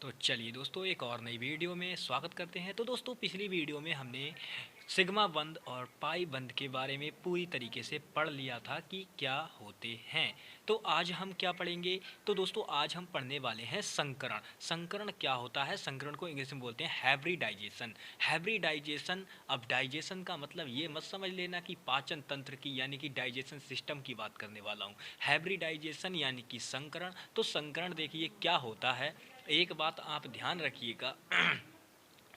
तो चलिए दोस्तों एक और नई वीडियो में स्वागत करते हैं। तो दोस्तों पिछली वीडियो में हमने सिग्मा बंध और पाई बंध के बारे में पूरी तरीके से पढ़ लिया था कि क्या होते हैं। तो आज हम क्या पढ़ेंगे? तो दोस्तों आज हम पढ़ने वाले हैं संकरण। संकरण क्या होता है? संकरण को इंग्लिश में बोलते हैं हैब्रिडाइजेशन। हैब्रिडाइजेशन, अब डाइजेशन का मतलब ये मत समझ लेना कि पाचन तंत्र की यानी कि डाइजेशन सिस्टम की बात करने वाला हूँ। हैब्रिडाइजेशन यानी कि संकरण। तो संकरण देखिए क्या होता है, एक बात आप ध्यान रखिएगा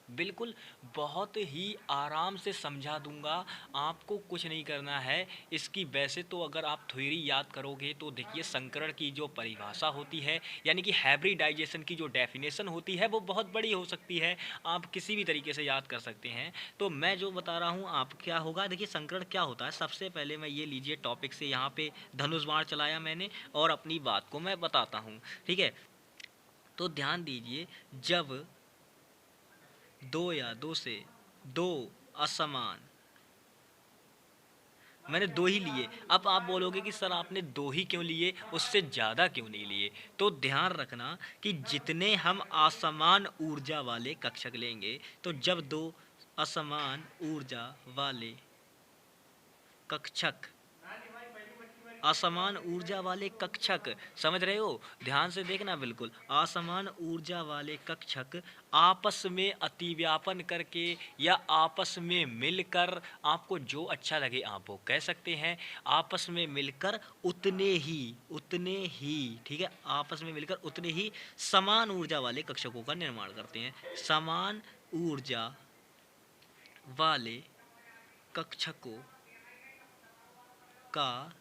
बिल्कुल बहुत ही आराम से समझा दूंगा, आपको कुछ नहीं करना है इसकी। वैसे तो अगर आप थ्योरी याद करोगे तो देखिए संकरण की जो परिभाषा होती है यानी कि हाइब्रिडाइजेशन की जो डेफिनेशन होती है वो बहुत बड़ी हो सकती है, आप किसी भी तरीके से याद कर सकते हैं। तो मैं जो बता रहा हूँ आप क्या होगा, देखिए संकरण क्या होता है। सबसे पहले मैं ये लीजिए टॉपिक से यहाँ पे धनुष बाण चलाया मैंने और अपनी बात को मैं बताता हूँ, ठीक है। तो ध्यान दीजिए, जब दो या दो से दो असमान, मैंने दो ही लिए। अब आप बोलोगे कि सर आपने दो ही क्यों लिए, उससे ज़्यादा क्यों नहीं लिए? तो ध्यान रखना कि जितने हम असमान ऊर्जा वाले कक्षक लेंगे, तो जब दो असमान ऊर्जा वाले कक्षक, असमान ऊर्जा वाले कक्षक, समझ रहे हो? ध्यान से देखना बिल्कुल। असमान ऊर्जा वाले कक्षक आपस में अतिव्यापन करके या आपस में मिलकर, आपको जो अच्छा लगे आप वो कह सकते हैं, आपस में मिलकर उतने ही ठीक है, आपस में मिलकर उतने ही समान ऊर्जा वाले कक्षकों का निर्माण करते हैं। समान ऊर्जा वाले कक्षकों का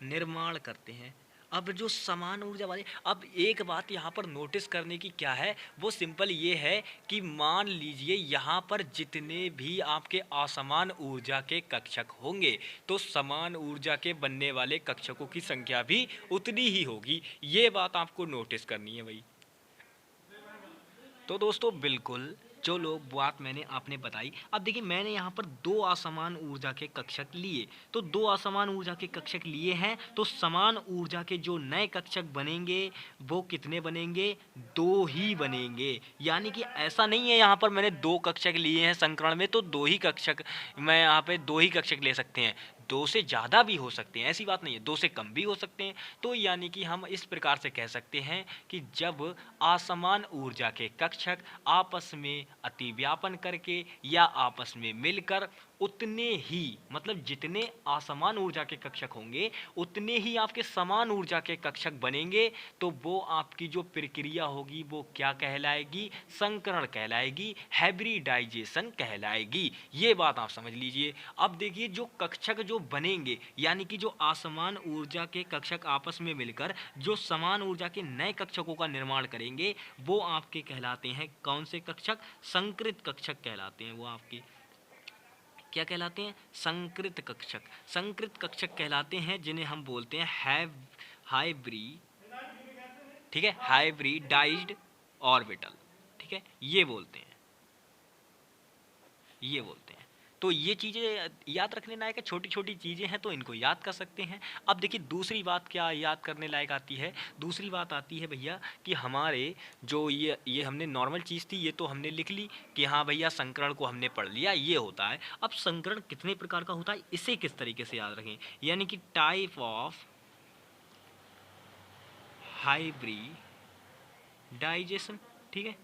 निर्माण करते हैं। अब जो समान ऊर्जा वाले, अब एक बात यहाँ पर नोटिस करने की क्या है, वो सिंपल ये है कि मान लीजिए यहाँ पर जितने भी आपके असमान ऊर्जा के कक्षक होंगे तो समान ऊर्जा के बनने वाले कक्षकों की संख्या भी उतनी ही होगी। ये बात आपको नोटिस करनी है भाई। तो दोस्तों बिल्कुल जो लोग बात मैंने आपने बताई, अब देखिए मैंने यहाँ पर दो असमान ऊर्जा के कक्षक लिए, तो दो असमान ऊर्जा के कक्षक लिए हैं तो समान ऊर्जा के जो नए कक्षक बनेंगे वो कितने बनेंगे? दो ही बनेंगे। यानी कि ऐसा नहीं है यहाँ पर मैंने दो कक्षक लिए हैं संकरण में तो दो ही कक्षक, मैं यहाँ पे दो ही कक्षक ले सकते हैं। दो से ज़्यादा भी हो सकते हैं, ऐसी बात नहीं है, दो से कम भी हो सकते हैं। तो यानी कि हम इस प्रकार से कह सकते हैं कि जब असमान ऊर्जा के कक्षक आपस में अतिव्यापन करके या आपस में मिलकर उतने ही, मतलब जितने असमान ऊर्जा के कक्षक होंगे उतने ही आपके समान ऊर्जा के कक्षक बनेंगे, तो वो आपकी जो प्रक्रिया होगी वो क्या कहलाएगी? संकरण कहलाएगी, हाइब्रिडाइजेशन कहलाएगी। ये बात आप समझ लीजिए। अब देखिए जो कक्षक जो बनेंगे यानी कि जो असमान ऊर्जा के कक्षक आपस में मिलकर जो समान ऊर्जा के नए कक्षकों का निर्माण करेंगे वो आपके कहलाते हैं कौन से कक्षक? संकृत कक्षक कहलाते हैं। वो आपके क्या कहलाते हैं? संकृत कक्षक। संकृत कक्षक कहलाते हैं जिन्हें हम बोलते हैं हाइब्री ठीक है, हाइब्रिडाइज्ड ऑर्बिटल, ठीक है, ये बोलते हैं, ये बोलते हैं। तो ये चीज़ें याद रखने लायक है, छोटी छोटी चीज़ें हैं तो इनको याद कर सकते हैं। अब देखिए दूसरी बात क्या याद करने लायक आती है, दूसरी बात आती है भैया कि हमारे जो ये हमने नॉर्मल चीज़ थी ये तो हमने लिख ली कि हाँ भैया संकरण को हमने पढ़ लिया, ये होता है। अब संकरण कितने प्रकार का होता है इसे किस तरीके से याद रखें, यानी कि टाइप ऑफ हाइब्रिडाइजेशन, ठीक है।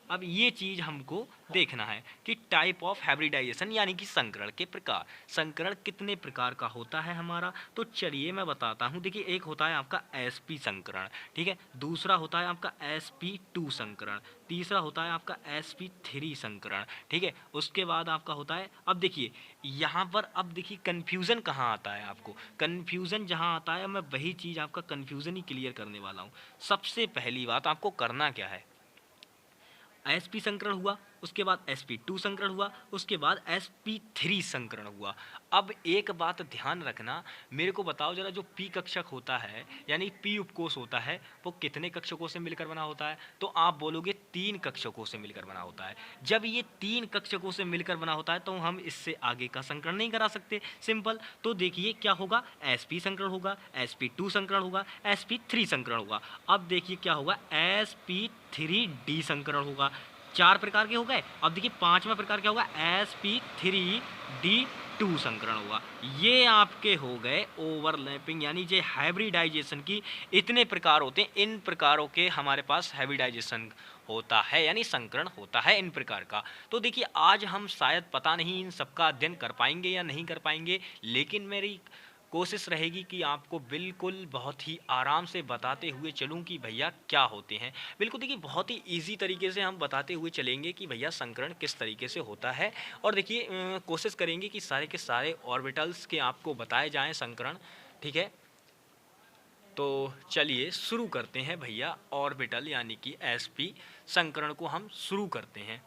अब ये चीज़ हमको देखना है कि टाइप ऑफ हाइब्रिडाइजेशन यानी कि संकरण के प्रकार, संकरण कितने प्रकार का होता है हमारा। तो चलिए मैं बताता हूँ। देखिए एक होता है आपका sp संकरण, ठीक है, दूसरा होता है आपका sp2 संकरण, तीसरा होता है आपका sp3 संकरण, ठीक है, उसके बाद आपका होता है, अब देखिए यहाँ पर, अब देखिए कन्फ्यूज़न कहाँ आता है आपको, कन्फ्यूज़न जहाँ आता है मैं वही चीज़ आपका कन्फ्यूज़न ही क्लियर करने वाला हूँ। सबसे पहली बात आपको करना क्या है, sp संकरण हुआ, उसके बाद sp2 संकरण हुआ, उसके बाद sp3 संकरण हुआ। अब एक बात ध्यान रखना, मेरे को बताओ जरा, जो p कक्षक होता है यानी p उपकोष होता है वो कितने कक्षकों से मिलकर बना होता है? तो आप बोलोगे 3 कक्षकों से मिलकर बना होता है। जब ये 3 कक्षकों से मिलकर बना होता है तो हम इससे आगे का संकरण नहीं करा सकते, सिंपल। तो देखिए क्या होगा, sp संकरण होगा, sp2 संकरण होगा, sp3 संकरण होगा। अब देखिए क्या होगा, sp3d संकरण होगा। 4 प्रकार के हो गए। अब देखिए 5वां प्रकार क्या होगा, sp3d2 संकरण होगा। ये आपके हो गए ओवरलैपिंग यानी जो हाइब्रिडाइजेशन की इतने प्रकार होते हैं, इन प्रकारों के हमारे पास हाइब्रिडाइजेशन होता है यानी संकरण होता है इन प्रकार का। तो देखिए आज हम शायद पता नहीं इन सबका अध्ययन कर पाएंगे या नहीं कर पाएंगे, लेकिन मेरी कोशिश रहेगी कि आपको बिल्कुल बहुत ही आराम से बताते हुए चलूं कि भैया क्या होते हैं। बिल्कुल देखिए बहुत ही इजी तरीके से हम बताते हुए चलेंगे कि भैया संकरण किस तरीके से होता है। और देखिए कोशिश करेंगे कि सारे के सारे ऑर्बिटल्स के आपको बताए जाएं संकरण, ठीक है। तो चलिए शुरू करते हैं भैया, ऑर्बिटल यानी कि sp संकरण को हम शुरू करते हैं,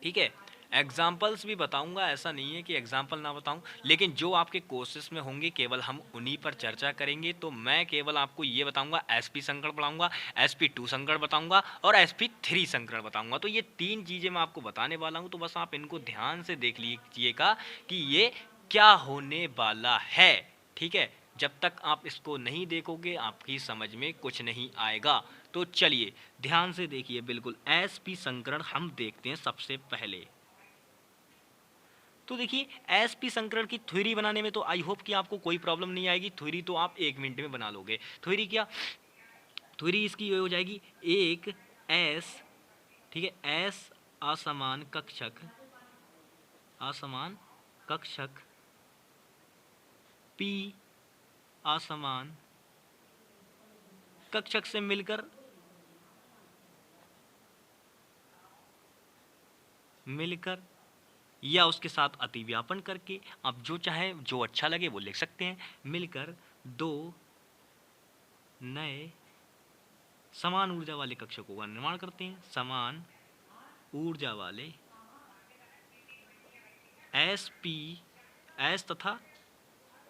ठीक है। एग्जाम्पल्स भी बताऊंगा, ऐसा नहीं है कि एग्जाम्पल ना बताऊं, लेकिन जो आपके कोर्सेस में होंगे केवल हम उन्हीं पर चर्चा करेंगे। तो मैं केवल आपको ये बताऊंगा, sp संकरण पढ़ाऊंगा, sp2 संकरण बताऊंगा और sp3 संकरण बताऊंगा। तो ये 3 चीज़ें मैं आपको बताने वाला हूं, तो बस आप इनको ध्यान से देख लीजिएगा कि ये क्या होने वाला है, ठीक है। जब तक आप इसको नहीं देखोगे आपकी समझ में कुछ नहीं आएगा। तो चलिए ध्यान से देखिए, बिल्कुल sp संकरण हम देखते हैं सबसे पहले। तो देखिए sp संकरण की थ्योरी बनाने में तो आई होप कि आपको कोई प्रॉब्लम नहीं आएगी। थ्योरी तो आप 1 मिनट में बना लोगे। थ्योरी क्या, थ्योरी इसकी हो जाएगी, एक s, ठीक है, s असमान कक्षक, असमान कक्षक, p असमान कक्षक से मिलकर या उसके साथ अतिव्यापन करके, आप जो चाहे जो अच्छा लगे वो लिख सकते हैं, मिलकर 2 नए समान ऊर्जा वाले कक्षकों का निर्माण करते हैं। समान ऊर्जा वाले s तथा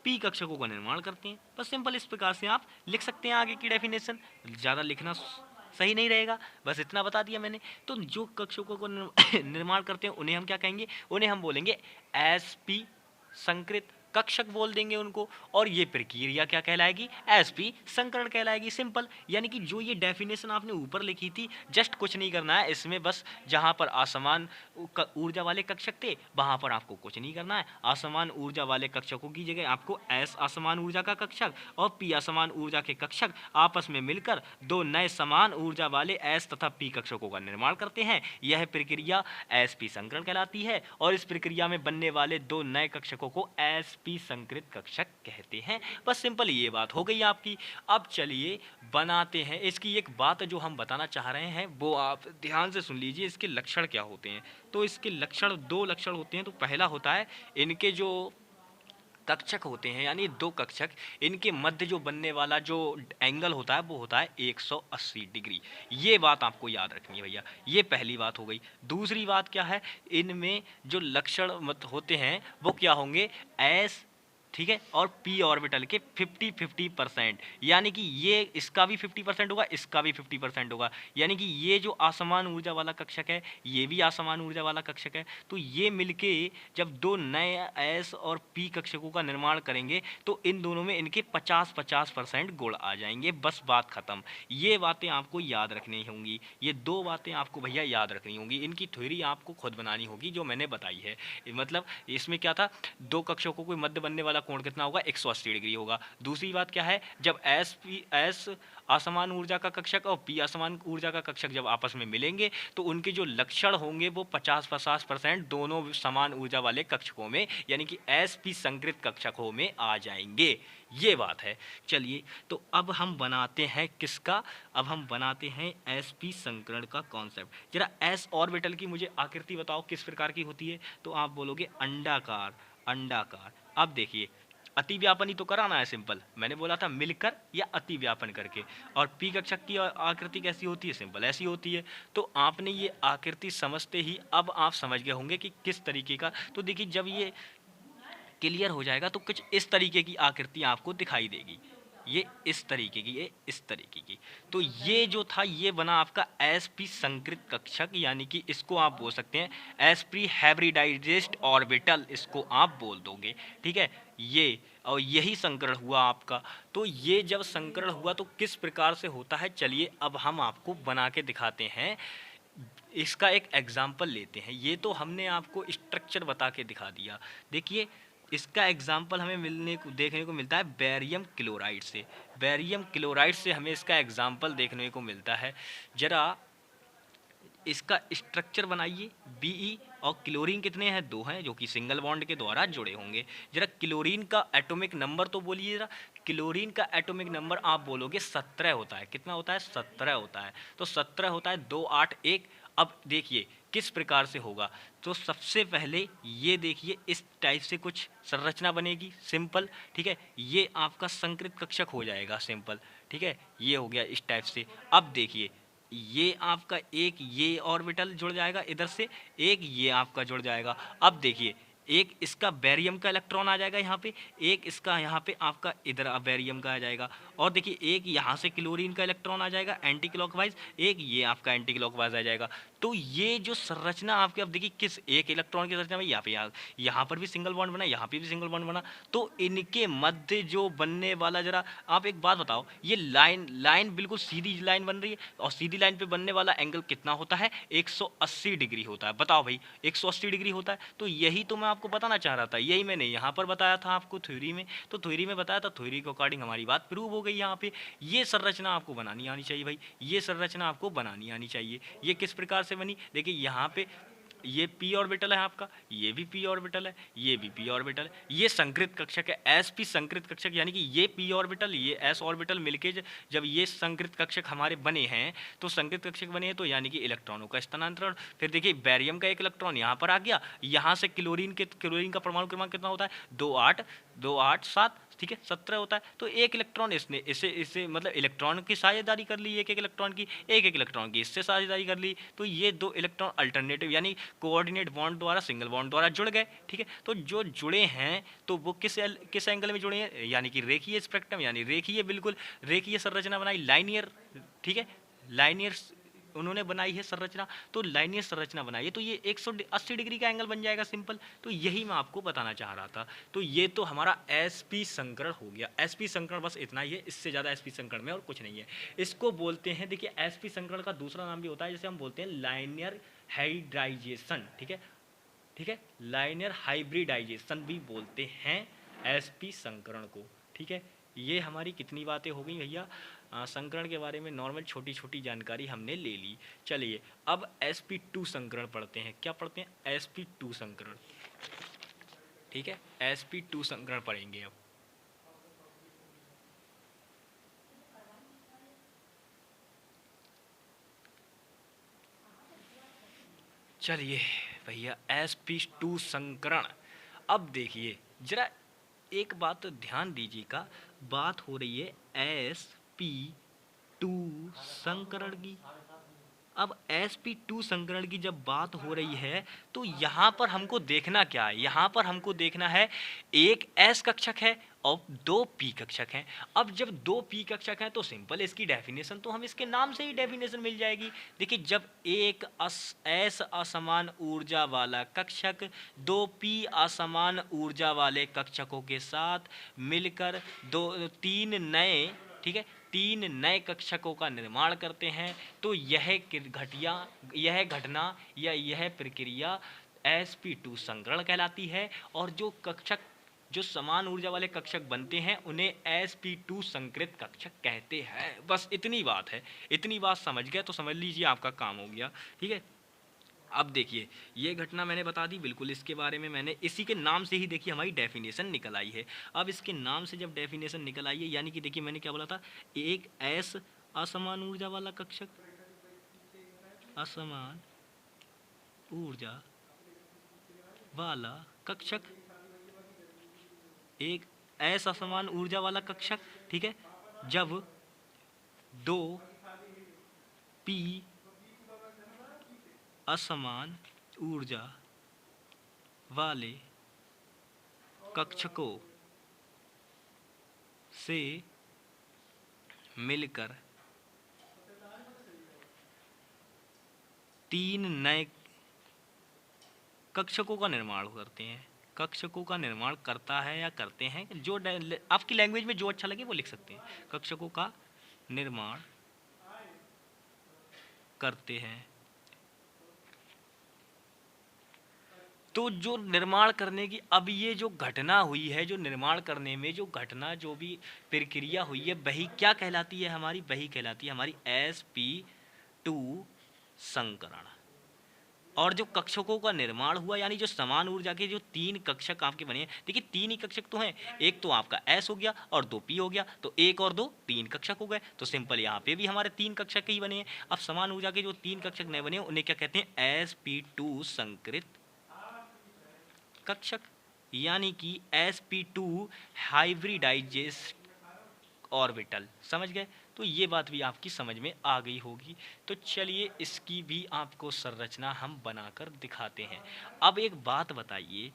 p कक्षकों का निर्माण करते हैं। बस सिंपल इस प्रकार से आप लिख सकते हैं। आगे की डेफिनेशन ज़्यादा लिखना सही नहीं रहेगा, बस इतना बता दिया मैंने। तो जो कक्षकों को निर्माण करते हैं उन्हें हम क्या कहेंगे, उन्हें हम बोलेंगे sp संकृत कक्षक बोल देंगे उनको। और ये प्रक्रिया क्या कहलाएगी, sp संकरण कहलाएगी। सिंपल, यानी कि जो ये डेफिनेशन आपने ऊपर लिखी थी, जस्ट कुछ नहीं करना है इसमें, बस जहाँ पर असमान ऊर्जा वाले कक्षक थे वहाँ पर आपको कुछ नहीं करना है। असमान ऊर्जा वाले कक्षकों की जगह आपको s असमान ऊर्जा का कक्षक और p असमान ऊर्जा के कक्षक आपस में मिलकर 2 नए समान ऊर्जा वाले s तथा p कक्षकों का निर्माण करते हैं। यह प्रक्रिया sp संकरण कहलाती है और इस प्रक्रिया में बनने वाले 2 नए कक्षकों को sp संकृत कक्षक कहते हैं। बस सिंपल ये बात हो गई आपकी। अब चलिए बनाते हैं। इसकी एक बात जो हम बताना चाह रहे हैं वो आप ध्यान से सुन लीजिए, इसके लक्षण क्या होते हैं। तो इसके लक्षण 2 लक्षण होते हैं। तो पहला होता है इनके जो कक्षक होते हैं यानी 2 कक्षक, इनके मध्य जो बनने वाला जो एंगल होता है वो होता है 180 डिग्री। ये बात आपको याद रखनी है भैया, ये पहली बात हो गई। दूसरी बात क्या है, इनमें जो लक्षण मत होते हैं वो क्या होंगे, एस, ठीक है, और p ऑर्बिटल के 50-50%, यानी कि ये इसका भी 50% होगा, इसका भी 50% होगा। यानी कि ये जो असमान ऊर्जा वाला कक्षक है ये भी असमान ऊर्जा वाला कक्षक है। तो ये मिलके जब 2 नए s और p कक्षकों का निर्माण करेंगे तो इन दोनों में इनके 50-50% गुण आ जाएंगे। बस बात खत्म। ये बातें आपको याद रखनी होंगी, ये 2 बातें आपको भैया याद रखनी होंगी। इनकी थ्योरी आपको खुद बनानी होगी जो मैंने बताई है। मतलब इसमें क्या था, 2 कक्षकों के मध्य बनने वाला कोण कितना होगा, 180 डिग्री होगा। दूसरी बात क्या है, जब s असमान ऊर्जा का कक्षक और p असमान ऊर्जा का कक्षक जब आपस में मिलेंगे तो उनके जो लक्षण होंगे वो 50-50% दोनों समान ऊर्जा वाले कक्षकों में यानी कि sp संकृत कक्षकों में आ जाएंगे। ये बात है। चलिए तो अब हम बनाते हैं किसका, अब हम बनाते हैं sp संकरण का कॉन्सेप्ट। जरा s ऑर्बिटल की मुझे आकृति बताओ किस प्रकार की होती है। तो आप बोलोगे अंडाकार, अंडाकार। अब देखिए अतिव्यापन ही तो कराना है, सिंपल, मैंने बोला था मिलकर या अतिव्यापन करके। और पी कक्षक की आकृति कैसी होती है, सिंपल ऐसी होती है। तो आपने ये आकृति समझते ही अब आप समझ गए होंगे कि किस तरीके का। तो देखिए जब ये क्लियर हो जाएगा तो कुछ इस तरीके की आकृति आपको दिखाई देगी, ये इस तरीके की, ये इस तरीके की। तो ये जो था ये बना आपका sp संकृत कक्षक, यानी कि इसको आप बोल सकते हैं sp हाइब्रिडाइज्ड ऑर्बिटल, इसको आप बोल दोगे, ठीक है। ये और यही संकरण हुआ आपका। तो ये जब संकरण हुआ तो किस प्रकार से होता है, चलिए अब हम आपको बना के दिखाते हैं। इसका एक एग्जाम्पल लेते हैं। ये तो हमने आपको स्ट्रक्चर बता के दिखा दिया। देखिए इसका एग्जाम्पल हमें देखने को मिलता है बेरियम क्लोराइड से। बेरियम क्लोराइड से हमें इसका एग्जाम्पल देखने को मिलता है। जरा इसका स्ट्रक्चर बनाइए। Be और क्लोरीन कितने हैं, 2 हैं, जो कि सिंगल बॉन्ड के द्वारा जुड़े होंगे। जरा क्लोरीन का एटॉमिक नंबर तो बोलिए जरा। क्लोरीन का एटॉमिक नंबर आप बोलोगे 17 होता है। कितना होता है, 17 होता है। तो 17 होता है 2 8 1। अब देखिए किस प्रकार से होगा। तो सबसे पहले ये देखिए इस टाइप से कुछ संरचना बनेगी सिंपल, ठीक है। ये आपका संकृत कक्षक हो जाएगा सिंपल, ठीक है। ये हो गया इस टाइप से। अब देखिए ये आपका एक ये ऑर्बिटल जुड़ जाएगा इधर से, एक ये आपका जुड़ जाएगा। अब देखिए एक इसका बेरियम का इलेक्ट्रॉन आ जाएगा यहाँ पे, एक इसका यहाँ पे आपका इधर बेरियम का आ जाएगा। और देखिए एक यहाँ से क्लोरीन का इलेक्ट्रॉन आ जाएगा एंटी क्लॉकवाइज, एक ये आपका एंटी क्लॉकवाइज आ जाएगा। तो ये जो संरचना आपके, अब देखिए किस एक इलेक्ट्रॉन की संरचना में यहाँ पे यहाँ पर भी सिंगल बॉन्ड बना, यहाँ पे भी सिंगल बॉन्ड बना। तो इनके मध्य जो बनने वाला, जरा आप एक बात बताओ, ये लाइन बिल्कुल सीधी लाइन बन रही है और सीधी लाइन पे बनने वाला एंगल कितना होता है, 180 डिग्री होता है। बताओ भाई 180 डिग्री होता है। तो यही तो मैं आपको बताना चाह रहा था, यही मैंने यहाँ पर बताया था आपको थ्योरी में। तो थ्योरी में बताया था, थ्योरी के अकॉर्डिंग हमारी बात प्रूव हो गई। यहाँ पे ये संरचना आपको बनानी आनी चाहिए भाई, ये संरचना आपको बनानी आनी चाहिए। ये किस प्रकार से बनी, देखिए यहाँ पे ये p ऑर्बिटल है आपका, ये भी p ऑर्बिटल है, ये भी p ऑर्बिटल है। ये संकृत कक्षक है, sp संकृत कक्षक, यानी कि ये p ऑर्बिटल ये s ऑर्बिटल मिलके जब ये संकृत कक्षक हमारे बने हैं, तो संकृत कक्षक बने हैं तो यानी कि इलेक्ट्रॉनों का स्थानांतरण। फिर देखिए बैरियम का एक इलेक्ट्रॉन यहाँ पर आ गया, यहाँ से क्लोरीन का परमाणु क्रमांक कितना होता है, 2 8 2 8 7, ठीक है, 17 होता है। तो एक इलेक्ट्रॉन इसने इसे मतलब इलेक्ट्रॉन की साझेदारी कर ली, एक इलेक्ट्रॉन की, एक इलेक्ट्रॉन की इससे साझेदारी कर ली। तो ये 2 इलेक्ट्रॉन अल्टरनेटिव यानी कोऑर्डिनेट बॉन्ड द्वारा, सिंगल बॉन्ड द्वारा जुड़ गए, ठीक है। तो जो जुड़े हैं तो वो किस एंगल में जुड़े हैं, यानी कि रेखीय स्पेक्ट्रम, यानी रेखीय, बिल्कुल रेखीय संरचना बनाई, लाइनियर, ठीक है, लाइनियर उन्होंने बनाई है संरचना। तो लाइनियर संरचना बनाई है तो ये 180 डिग्री का एंगल बन जाएगा सिंपल। तो यही मैं आपको बताना चाह रहा था। तो ये तो हमारा sp संकरण हो गया। sp संकरण बस इतना ही है, इससे ज़्यादा sp संकरण में और कुछ नहीं है। इसको बोलते हैं, देखिए sp संकरण का दूसरा नाम भी होता है, जैसे हम बोलते हैं लाइनियर हाइब्रिडाइजेशन, ठीक है, ठीक है, लाइनियर हाइब्रिडाइजेशन भी बोलते हैं sp संकरण को, ठीक है। ये हमारी कितनी बातें हो गई भैया, संकरण के बारे में नॉर्मल छोटी छोटी जानकारी हमने ले ली। चलिए अब sp2 संकरण पढ़ते हैं। क्या पढ़ते हैं, sp2 संकरण, ठीक है, sp2 संकरण पढ़ेंगे अब। चलिए भैया sp2 संकरण। अब देखिए जरा एक बात तो ध्यान दीजिएगा, बात हो रही है sp2 संकरण की। अब sp2 संकरण की जब बात हो रही है तो यहाँ पर हमको देखना क्या है, यहाँ पर हमको देखना है एक s कक्षक है और 2 p कक्षक हैं। अब जब 2 p कक्षक हैं तो सिंपल इसकी डेफिनेशन तो हम इसके नाम से ही डेफिनेशन मिल जाएगी। देखिए जब एक s असमान ऊर्जा वाला कक्षक 2 p असमान ऊर्जा वाले कक्षकों के साथ मिलकर 3 नए, ठीक है, 3 नए कक्षकों का निर्माण करते हैं तो यह घटना या यह प्रक्रिया sp2 संकरण कहलाती है। और जो कक्षक, जो समान ऊर्जा वाले कक्षक बनते हैं उन्हें sp2 संकृत कक्षक कहते हैं। बस इतनी बात है, इतनी बात समझ गए तो समझ लीजिए आपका काम हो गया, ठीक है। अब देखिए ये घटना मैंने बता दी, बिल्कुल इसके बारे में मैंने इसी के नाम से ही देखिए हमारी डेफिनेशन निकल आई है। अब इसके नाम से जब डेफिनेशन निकल आई है, यानी कि देखिए मैंने क्या बोला था, एक s असमान ऊर्जा वाला कक्षक, असमान ऊर्जा वाला कक्षक, एक s असमान ऊर्जा वाला कक्षक, ठीक है, जब 2 p असमान ऊर्जा वाले कक्षकों से मिलकर 3 नए कक्षकों का निर्माण करते हैं, कक्षकों का निर्माण करता है या करते हैं, जो आपकी लैंग्वेज में जो अच्छा लगे वो लिख सकते हैं। कक्षकों का निर्माण करते हैं। तो जो निर्माण करने की अब ये जो घटना हुई है, जो निर्माण करने में जो घटना जो भी प्रक्रिया हुई है, वही क्या कहलाती है हमारी, वही कहलाती है हमारी sp2 संकरण। और जो कक्षकों का निर्माण हुआ यानी जो समान ऊर्जा के जो 3 कक्षक आपके बने हैं, देखिए 3 ही कक्षक तो हैं, एक तो आपका S हो गया और 2 P हो गया, तो 1 और 2 3 कक्षक हो गए। तो सिंपल यहाँ पे भी हमारे 3 कक्षक ही बने हैं। अब समान ऊर्जा के जो 3 कक्षक नए बने हैं उन्हें क्या कहते हैं, sp2 संकृत कक्षक, यानी कि sp2 हाइब्रिडाइजेस्ट ऑर्बिटल। समझ गए? तो ये बात भी आपकी समझ में आ गई होगी। तो चलिए इसकी भी आपको संरचना हम बनाकर दिखाते हैं। अब एक बात बताइए,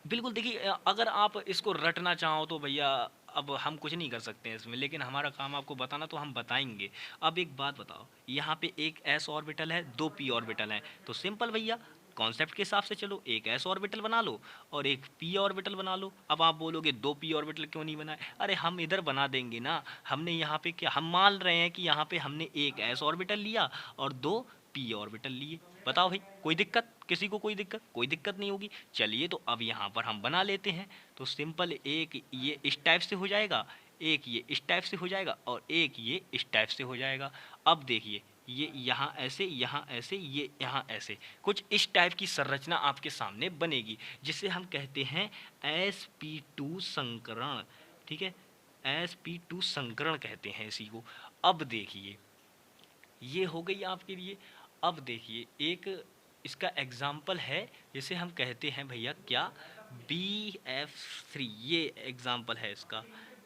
बिल्कुल देखिए अगर आप इसको रटना चाहो तो भैया अब हम कुछ नहीं कर सकते हैं इसमें, लेकिन हमारा काम आपको बताना तो हम बताएंगे। अब एक बात बताओ, यहाँ पे एक s ऑर्बिटल है, 2 p ऑर्बिटल है, तो सिंपल भैया कॉन्सेप्ट के हिसाब से चलो, एक s ऑर्बिटल बना लो और एक p ऑर्बिटल बना लो। अब आप बोलोगे 2 p ऑर्बिटल क्यों नहीं बनाए, अरे हम इधर बना देंगे ना। हमने यहाँ पे क्या, हम मान रहे हैं कि यहाँ पे हमने एक s ऑर्बिटल लिया और 2 p ऑर्बिटल लिए। बताओ भाई कोई दिक्कत, किसी को कोई दिक्कत, कोई दिक्कत नहीं होगी। चलिए तो अब यहाँ पर हम बना लेते हैं। तो सिंपल एक ये इस टाइप से हो जाएगा, एक ये इस टाइप से हो जाएगा और एक ये इस टाइप से हो जाएगा। अब देखिए ये यहाँ ऐसे, यहाँ ऐसे, ये यहाँ ऐसे, कुछ इस टाइप की संरचना आपके सामने बनेगी, जिसे हम कहते हैं sp2 संकरण। ठीक है, sp2 संकरण कहते हैं इसी को। अब देखिए ये हो गई आपके लिए। अब देखिए एक इसका एग्जाम्पल है, जिसे हम कहते हैं भैया क्या, BF3। ये एग्जाम्पल है इसका,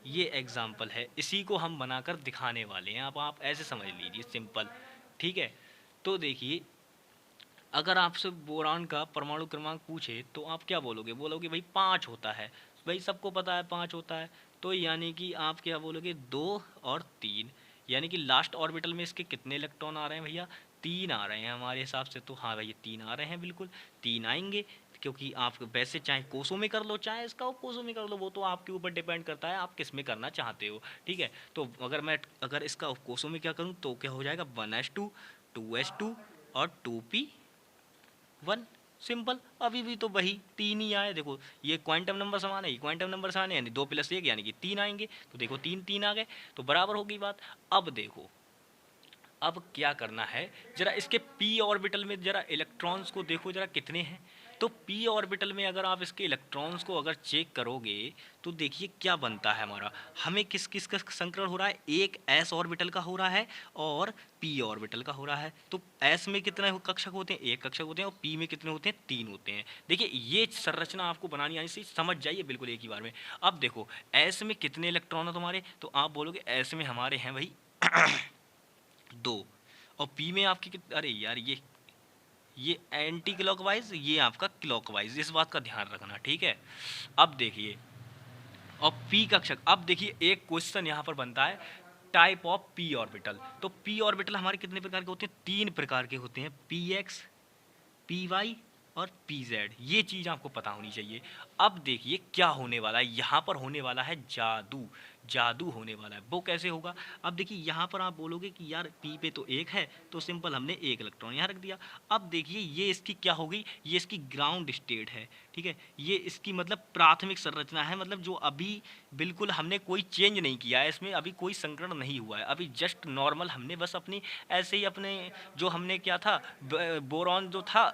ये एग्जाम्पल है, इसी को हम बनाकर दिखाने वाले हैं। अब आप ऐसे समझ लीजिए सिंपल। ठीक है, तो देखिए अगर आपसे बोरान का परमाणु क्रमांक पूछे तो आप क्या बोलोगे, बोलोगे भाई 5 होता है। भाई सबको पता है 5 होता है, तो यानी कि आप क्या बोलोगे 2 और 3, यानी कि लास्ट ऑर्बिटल में इसके कितने इलेक्ट्रॉन आ रहे हैं भैया, 3 आ रहे हैं हमारे हिसाब से। तो हाँ भैया 3 आ रहे हैं, बिल्कुल 3 आएंगे, क्योंकि आप वैसे चाहे कोसों में कर लो चाहे इसका कोसों में कर लो, वो तो आपके ऊपर डिपेंड करता है आप किस में करना चाहते हो। ठीक है, तो अगर इसका कोसों में क्या करूँ तो क्या हो जाएगा, 1s2 2s2 और 2p1। सिंपल, अभी भी तो वही 3 ही आए। देखो ये क्वांटम नंबर समान है, ये क्वांटम नंबर समान है, यानी 2 + 1 यानी कि 3 आएंगे। तो देखो 3 3 आ गए, तो बराबर हो गई बात। अब देखो अब क्या करना है, जरा इसके p ऑर्बिटल में जरा इलेक्ट्रॉन्स को देखो जरा कितने हैं। तो p ऑर्बिटल में अगर आप इसके इलेक्ट्रॉन्स को अगर चेक करोगे तो देखिए क्या बनता है हमारा, हमें किस किस का संकरण हो रहा है, एक s ऑर्बिटल का हो रहा है और p ऑर्बिटल का हो रहा है। तो s में कितने कक्षक होते हैं, एक कक्षक होते हैं, और p में कितने होते हैं, 3 होते हैं। देखिए ये संरचना आपको बनानी आनी से समझ जाइए बिल्कुल एक ही बार में। अब देखो s में कितने इलेक्ट्रॉन है तुम्हारे, तो आप बोलोगे s में हमारे हैं भाई 2, और p में आपकी अरे यार ये एंटी क्लॉकवाइज, ये आपका क्लॉकवाइज, इस बात का ध्यान रखना। ठीक है, अब देखिए और p कक्षक, अब देखिए एक क्वेश्चन यहाँ पर बनता है टाइप ऑफ p ऑर्बिटल। तो p ऑर्बिटल हमारे कितने प्रकार के होते हैं, 3 प्रकार के होते हैं, px py और pz। ये चीज़ आपको पता होनी चाहिए। अब देखिए क्या होने वाला है, यहाँ पर होने वाला है जादू, जादू होने वाला है। वो कैसे होगा, अब देखिए यहाँ पर आप बोलोगे कि यार p पे तो 1 है, तो सिंपल हमने 1 इलेक्ट्रॉन यहाँ रख दिया। अब देखिए ये इसकी क्या होगी, ये इसकी ग्राउंड स्टेट है। ठीक है, ये इसकी मतलब प्राथमिक संरचना है, मतलब जो अभी बिल्कुल हमने कोई चेंज नहीं किया है, इसमें अभी कोई संकरण नहीं हुआ है, अभी जस्ट नॉर्मल हमने बस अपनी ऐसे ही अपने जो हमने क्या था बोरॉन जो था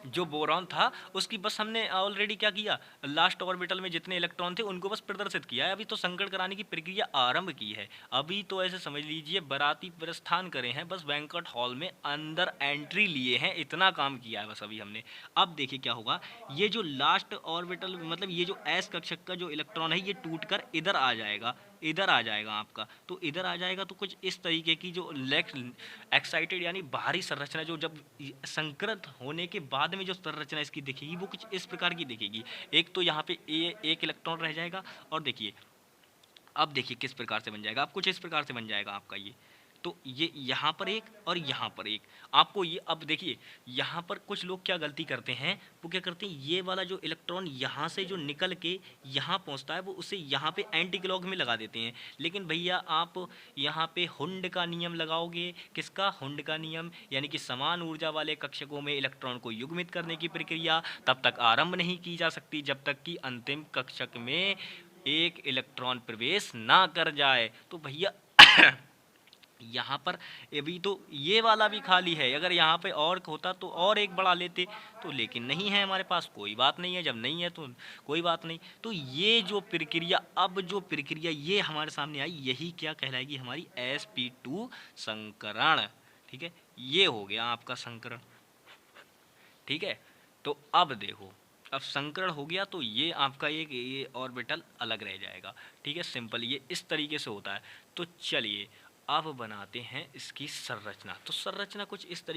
जो बोरॉन था उसकी बस हमने ऑलरेडी क्या किया, लास्ट ऑर्बिटल में जितने इलेक्ट्रॉन थे उनको बस प्रदर्शित किया है। अभी तो संकरण कराने की प्रक्रिया आरंभ की है। अभी तो ऐसे समझ लीजिए बाराती प्रस्थान करे हैं, बस बैंक्वेट हॉल में अंदर एंट्री लिए हैं, इतना काम किया है बस अभी हमने। अब देखिए क्या होगा, ये जो लास्ट ऑर्बिटल मतलब ये जो एस कक्षक का जो इलेक्ट्रॉन है ये टूटकर इधर आ जाएगा, इधर आ जाएगा आपका। तो इधर आ जाएगा तो कुछ इस तरीके की जो एक्साइटेड यानी बाहरी संरचना जो जब संकृत होने के बाद में जो संरचना इसकी दिखेगी वो कुछ इस प्रकार की दिखेगी। एक तो यहाँ पे एक इलेक्ट्रॉन रह जाएगा, और देखिए अब देखिए किस प्रकार से बन जाएगा, अब कुछ इस प्रकार से बन जाएगा आपका ये। तो ये यहाँ पर एक और यहाँ पर एक, आपको ये अब देखिए यहाँ पर कुछ लोग क्या गलती करते हैं, वो क्या करते हैं, ये वाला जो इलेक्ट्रॉन यहाँ से जो निकल के यहाँ पहुँचता है वो उसे यहाँ पे एंटी क्लॉक में लगा देते हैं। लेकिन भैया आप यहाँ पे हुंड का नियम लगाओगे, किसका, हुंड का नियम, यानी कि समान ऊर्जा वाले कक्षकों में इलेक्ट्रॉन को युग्मित करने की प्रक्रिया तब तक आरंभ नहीं की जा सकती जब तक कि अंतिम कक्षक में एक इलेक्ट्रॉन प्रवेश ना कर जाए। तो भैया यहाँ पर अभी तो ये वाला भी खाली है, अगर यहाँ पे और होता तो और एक बढ़ा लेते, तो लेकिन नहीं है हमारे पास, कोई बात नहीं है, जब नहीं है तो कोई बात नहीं। तो ये जो प्रक्रिया, अब जो प्रक्रिया ये हमारे सामने आई, यही क्या कहलाएगी, हमारी sp2 संकरण। ठीक है, ये हो गया आपका संकरण। ठीक है, तो अब देखो, अब संकरण हो गया तो ये आपका एक ये ऑर्बिटल अलग रह जाएगा। ठीक है, सिंपल ये इस तरीके से होता है। तो चलिए अब बनाते हैं इसकी संरचना। तो संरचना कुछ इस तरीके